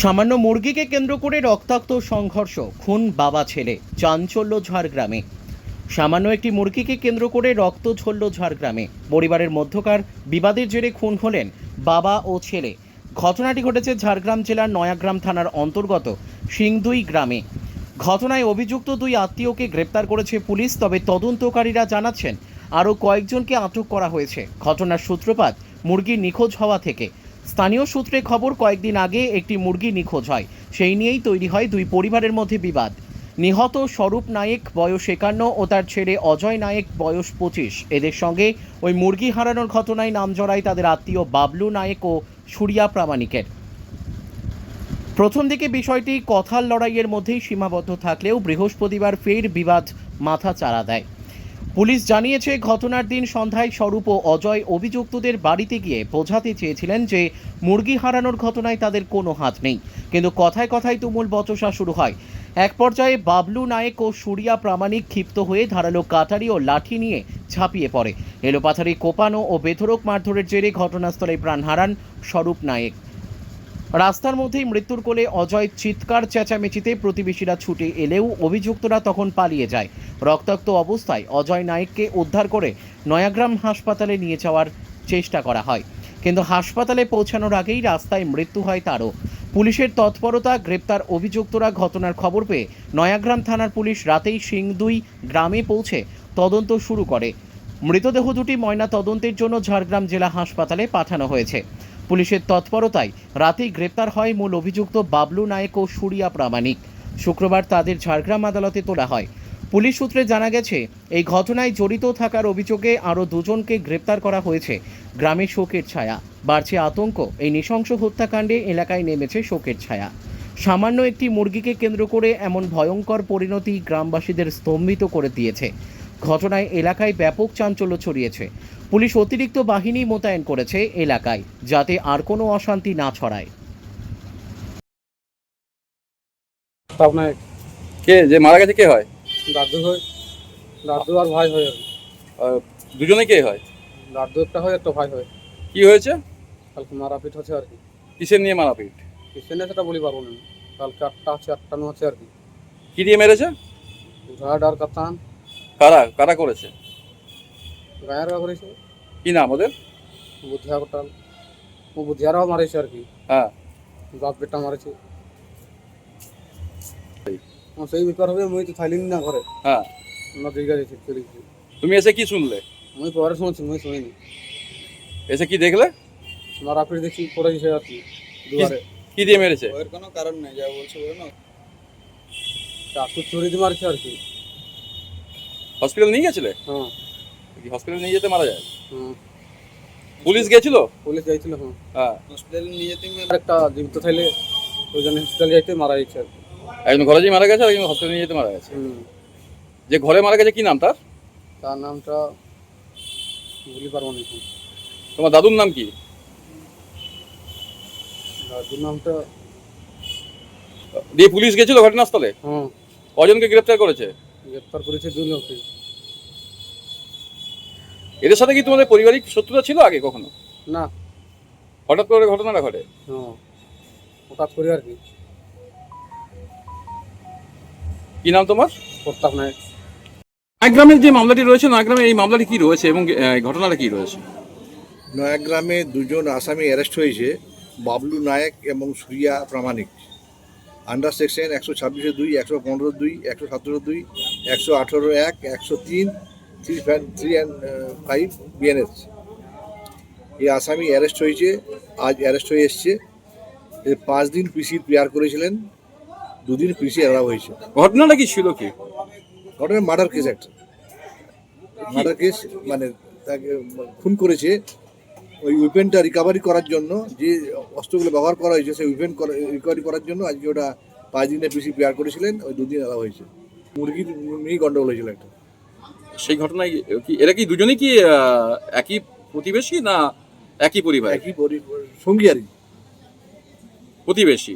সামান্য মুরগিকে কেন্দ্র করে রক্তাক্ত সংঘর্ষ, খুন বাবা ছেলে, চাঞ্চল্য ঝাড়গ্রামে। সামান্য একটি মুরগিকে কেন্দ্র করে রক্ত ঝরল ঝাড়গ্রামে। পরিবারের মধ্যকার বিবাদের জেরে খুন হলেন বাবা ও ছেলে। ঘটনাটি ঘটেছে ঝাড়গ্রাম জেলার নয়াগ্রাম থানার অন্তর্গত সিংদুই গ্রামে। ঘটনায় অভিযুক্ত দুই আত্মীয়কে গ্রেপ্তার করেছে পুলিশ, তবে তদন্তকারীরা জানাচ্ছেন আরও কয়েকজনকে আটক করা হয়েছে। ঘটনার সূত্রপাত মুরগির নিখোঁজ হওয়া থেকে। স্থানীয় সূত্রে খবর, কয়েকদিন আগে একটি মুরগি নিখোঁজ হয়, সেই নিয়েই তৈরি হয় দুই পরিবারের মধ্যে বিবাদ। নিহত স্বরূপ নায়েক বয়স 51 ও তার ছেলে অজয় নায়েক বয়স 25। এদের সঙ্গে ওই মুরগি হারানোর ঘটনায় নাম জড়ায় তাদের আত্মীয় বাবলু নায়েক ও সুরিয়া প্রামাণিকের। প্রথম দিকে বিষয়টি কথার লড়াইয়ের মধ্যেই সীমাবদ্ধ থাকলেও বৃহস্পতিবার ফের বিবাদ মাথা চাড়া দেয়। পুলিশ জানিয়েছে, ঘটনার দিন সন্ধ্যায় স্বরূপ ও অজয় অভিযুক্তদের বাড়িতে গিয়ে বোঝাতে চেয়েছিলেন যে মুরগি হারানোর ঘটনায় তাদের কোনো হাত নেই, কিন্তু কথায় কথায় তুমুল বচসা শুরু হয়। এক পর্যায়ে বাবলু নায়েক ও সুরিয়া প্রামাণিক ক্ষিপ্ত হয়ে ধারালো কাটারি ও লাঠি নিয়ে ঝাঁপিয়ে পড়ে। এলোপাথারি কোপানো ও বেধড়ক মারধরের জেরে ঘটনাস্থলে প্রাণ হারান স্বরূপ নায়েক। রাস্তার মধ্যেই মৃত্যুর কোলে অজয়। চিৎকার চেঁচামেচিতে প্রতিবেশীরা ছুটে এলেও অভিযুক্তরা তখন পালিয়ে যায়। রক্তাক্ত অবস্থায় অজয় নায়েককে উদ্ধার করে নয়াগ্রাম হাসপাতালে নিয়ে যাওয়ার চেষ্টা করা হয়, কিন্তু হাসপাতালে পৌঁছানোর আগেই রাস্তায় মৃত্যু হয় তারও। পুলিশের তৎপরতা, গ্রেপ্তার অভিযুক্তরা। ঘটনার খবর পেয়ে নয়াগ্রাম থানার পুলিশ রাতেই সিংদুই গ্রামে পৌঁছে তদন্ত শুরু করে। মৃতদেহ দুটি ময়না তদন্তের জন্য ঝাড়গ্রাম জেলা হাসপাতালে পাঠানো হয়েছে। পুলিশের তৎপরতায় রাতেই গ্রেপ্তার হয় মূল অভিযুক্ত বাবলু নায়েক ও সুরিয়া প্রামাণিক। শুক্রবার তাদের ঝাড়গ্রাম আদালতে তোলা হয়। পুলিশ সূত্রে জানা গেছে, এই ঘটনায় জড়িত থাকার অভিযোগে আরও দুজনকে গ্রেপ্তার করা হয়েছে। গ্রামে শোকের ছায়া, বাড়ছে আতঙ্ক। এই নৃশংস হত্যাকাণ্ডে এলাকায় নেমেছে শোকের ছায়া। সামান্য একটি মুরগিকে কেন্দ্র করে এমন ভয়ঙ্কর পরিণতি গ্রামবাসীদের স্তম্ভিত করে দিয়েছে। ঘটনায় এলাকায় ব্যাপক চাঞ্চল্য ছড়িয়েছে। পুলিশ অতিরিক্ত বাহিনী মোতায়েন করেছে এলাকায়, যাতে আর কোনো অশান্তি না ছড়ায়। আপনার কে যে মারা গেছে কে হয়? দাদু হয়, দাদু আর ভাই হয় আর কি। দুজনে কে হয়? দাদু একটা হয়, একটা ভাই হয়। কি হয়েছে? কালকে মারাপিট হচ্ছে আর কি। কিসের নিয়ে মারাপিট? কিসেনে সেটা বলি পারবো না। কালকে আটটা আছে, আটটানো আছে আর কি। কি দিয়ে মেরেছে? ঘাট আর কাতান। কারা কারা করেছে? গায়ের গা করেছে। কি নাম ওদের? বুধিয়া কোটাল। ও বুধিয়ারাও মারেছে আর কি। হ্যাঁ, বাপ বেটা মারেছে। সেই ব্যাপার হবে, মুই তো থাইলিনি না ঘরে। হ্যাঁ, আমরা দিঘা গেছি, চলে গেছি। তুমি এসে কি শুনলে? মুই পরে শুনছি, মুই শুনিনি। এসে কি দেখলে? মারাপিট দেখছি পড়ে গেছে আর কি দুয়ারে। কি দিয়ে মেরেছে? ওর কোনো কারণ নেই, যা বলছে বলো না। চাকু চুরি দিয়ে মারছে আর কি। হসপিটাল নিয়ে গেছিলে? হ্যাঁ কি হসপিটাল নিয়ে যেতে মারা যায়? হ্যাঁ, পুলিশ গেছিল? পুলিশ যাইছিল। হ্যাঁ, হ্যাঁ, হসপিটালে নিয়ে যেতে একটা জীবিত থাইলে ওই জন্য হসপিটাল যাইতে মারা গেছে আর কি। একজন ঘরে যে মারা গেছে আর একজন হসপিটাল নিয়ে যেতে মারা গেছে। যে ঘরে মারা গেছে কি নাম তার? তার নামটা বলি পারবো না এখন। তোমার দাদুর নাম কি? দাদুর নামটা। দিয়ে পুলিশ গেছিল ঘটনাস্থলে? হ্যাঁ, কজনকে গ্রেপ্তার করেছে? গ্রেপ্তার করেছে 2 লোককে। এদের সাথে কি তোমাদের পারিবারিক শত্রুতা ছিল আগে কখনো? না। হঠাৎ করে ঘটনাটা ঘটে? হ্যাঁ, হঠাৎ করে আর কি। কি নাম তোমার? প্রতাপ নায়ক। নয়াগ্রামের যে মামলাটি রয়েছে, নয়াগ্রামে এই মামলাটি কি রয়েছে এবং ঘটনাটা কি রয়েছে? নয়াগ্রামে দুজন আসামি অ্যারেস্ট হয়েছে, বাবলু নায়েক এবং Suriya Pramanik. Under section 126(2), 115(2), 117(2), 118(1), 103, 3 and 5 BNS. এই আসামি অ্যারেস্ট হয়েছে, আজ অ্যারেস্ট হয়ে এসছে। 5 দিন পিসি প্রেয়ার করেছিলেন, 2 দিন পিসি এড়াও হয়েছে। ঘটনাটা কি ছিল? কি ঘটনা? মার্ডার কেস একটা। মার্ডার কেস মানে তাকে খুন করেছে। ওই উইপেনটা রিকভারি করার জন্য, যে অস্ত্রগুলো ব্যবহার করা হয়েছে সেই উইপেন রিকভারি করার জন্য আজকে ওটা 5 দিনের পিসি প্রেয়ার করেছিলেন, ওই 2 দিন এড়াও হয়েছে। মুরগির নিয়েই গন্ডগোল হয়েছিল একটা। সেই ঘটনায় কি এরা কি দুজনেই কি একই প্রতিবেশী না একই পরিবার? একই সঙ্গী আর কি। প্রতিবেশী।